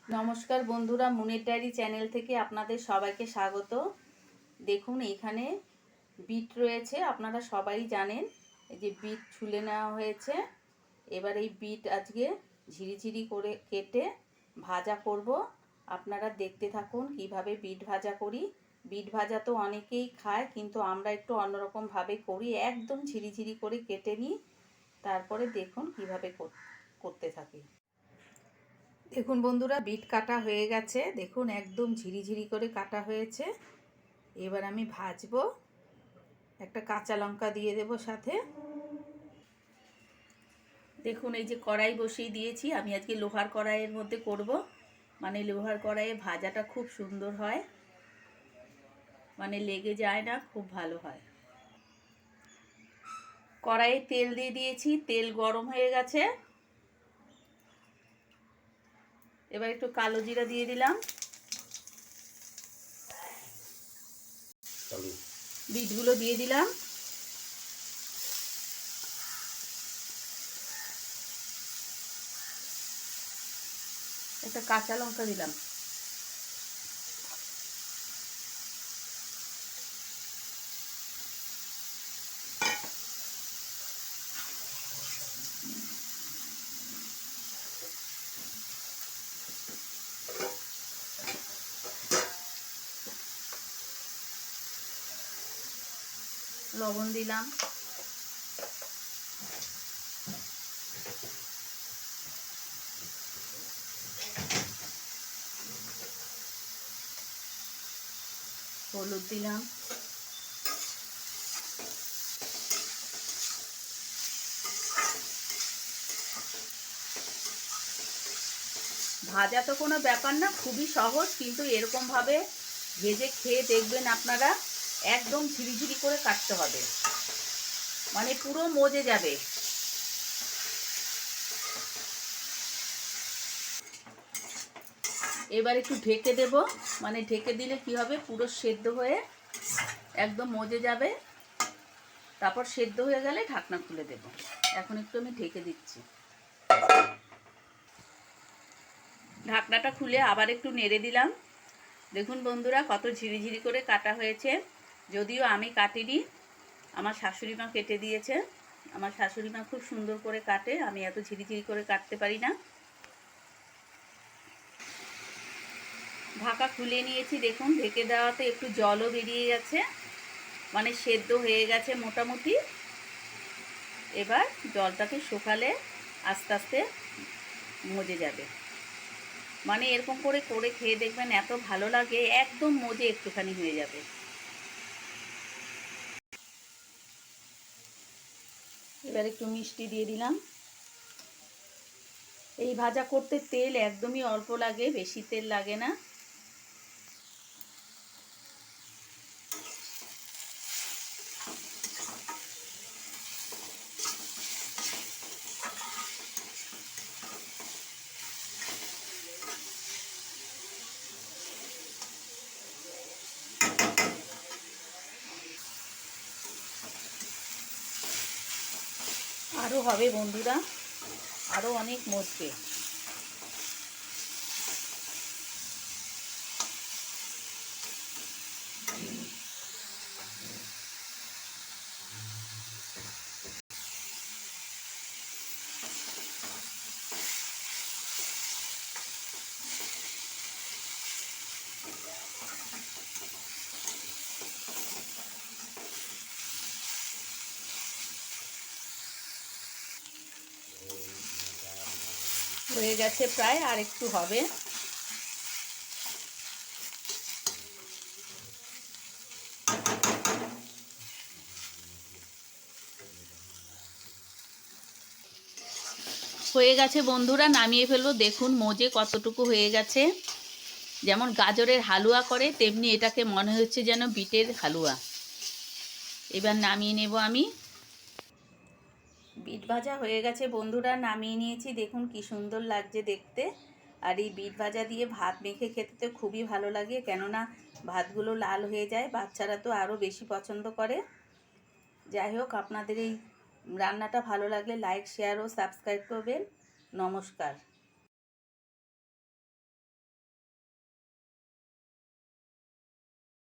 নমস্কার বন্ধুরা, মুনের diary channel থেকে আপনাদের সবাইকে স্বাগত। দেখুন এখানে বিট রয়েছে, আপনারা সবাই জানেন। এই যে বিট ছুলে নেওয়া হয়েছে। এবার এই বিট আজকে ঝিরিঝিরি করে কেটে ভাজা করব। আপনারা দেখতে থাকুন কিভাবে বিট ভাজা করি। বিট ভাজা তো অনেকেই খায়, কিন্তু আমরা একটু অন্যরকমভাবে করি। একদম ঝিরিঝিরি করে কেটে নিই, তারপরে দেখুন কিভাবে করতে থাকি। দেখুন বন্ধুরা, বিট কাটা হয়ে গেছে। দেখুন একদম ঝিরিঝিরি করে কাটা হয়েছে। এবার আমি ভাজবো। একটা কাঁচা লঙ্কা দিয়ে দেব সাথে। দেখুন এই যে কড়াই বসিয়ে দিয়েছি। আমি আজকে লোহার কড়াইয়ের মধ্যে করব, মানে লোহার কড়াইয়ে ভাজাটা খুব সুন্দর হয়, মানে লেগে যায় না, খুব ভালো হয়। কড়াইয়ে তেল দিয়ে দিয়েছি, তেল গরম হয়ে গেছে। এবার একটু কালো জিরা দিয়ে দিলাম। বিটগুলো দিয়ে দিলাম। একটা কাঁচা লঙ্কা দিলাম। লবণ দিলাম। হলুদ দিলাম। ভাজা তো কোনো ব্যাপার না, খুবই সহজ, কিন্তু এরকমভাবে ভেজে খেয়ে দেখবেন আপনারা। একদম ঝিরিঝিরি করে কাটতে হবে, মানে পুরো মজে যাবে। এবার একটু ঢেকে দেব, মানে ঢেকে দিলে কি হবে, পুরো সেদ্ধ হয়ে একদম মজে যাবে। তারপর সেদ্ধ হয়ে গেলে ঢাকনা খুলে দেব। এখন একটু আমি ঢেকে দিচ্ছি। ঢাকনাটা খুলে আবার একটু নেড়ে দিলাম। দেখুন বন্ধুরা, কত ঝিরিঝিরি করে কাটা হয়েছে। যদিও আমি কাটিনি, আমার শাশুড়ি মা কেটে দিয়েছে। আমার শাশুড়ি মা খুব সুন্দর করে কাটে, আমি এত ঝিরিঝিরি করে কাটতে পারি না। ঢাকা খুলে নিয়েছি। দেখুন ঢেকে দেওয়াতে একটু জলও বেরিয়ে গেছে, মানে সেদ্ধ হয়ে গেছে মোটামুটি। এবার জলটাকে শুকালে আস্তে আস্তে মজে যাবে। মানে এরকম করে করে খেয়ে দেখবেন, এত ভালো লাগে, একদম মজে একটুখানি হয়ে যাবে। এবার একটু মিষ্টি দিয়ে দিলাম। এই ভাজা করতে তেল একদমই অল্প লাগে, বেশি তেল লাগে না। আরও হবে বন্ধুরা, আরও অনেক মজবে। হয়ে গেছে প্রায়, আর একটু হবে। হয়ে গেছে বন্ধুরা, নামিয়ে ফেলবো। দেখুন মজে কতটুকু হয়ে গেছে। যেমন গাজরের হালুয়া করে, তেমনি এটাকে মনে হচ্ছে যেন বিটের হালুয়া। এবার নামিয়ে নেব আমি। বিট ভাজা হয়ে গেছে বন্ধুরা, নামিয়ে নিয়েছি। দেখুন কি সুন্দর লাগছে দেখতে। আর এই বিট ভাজা দিয়ে ভাত মেখে খেতে তো খুবই ভালো লাগে, কেননা ভাতগুলো লাল হয়ে যায়। বাচ্চারা তো আরও বেশি পছন্দ করে। যাই হোক, আপনাদের এই রান্নাটা ভালো লাগলে লাইক, শেয়ার ও সাবস্ক্রাইব করবেন। নমস্কার।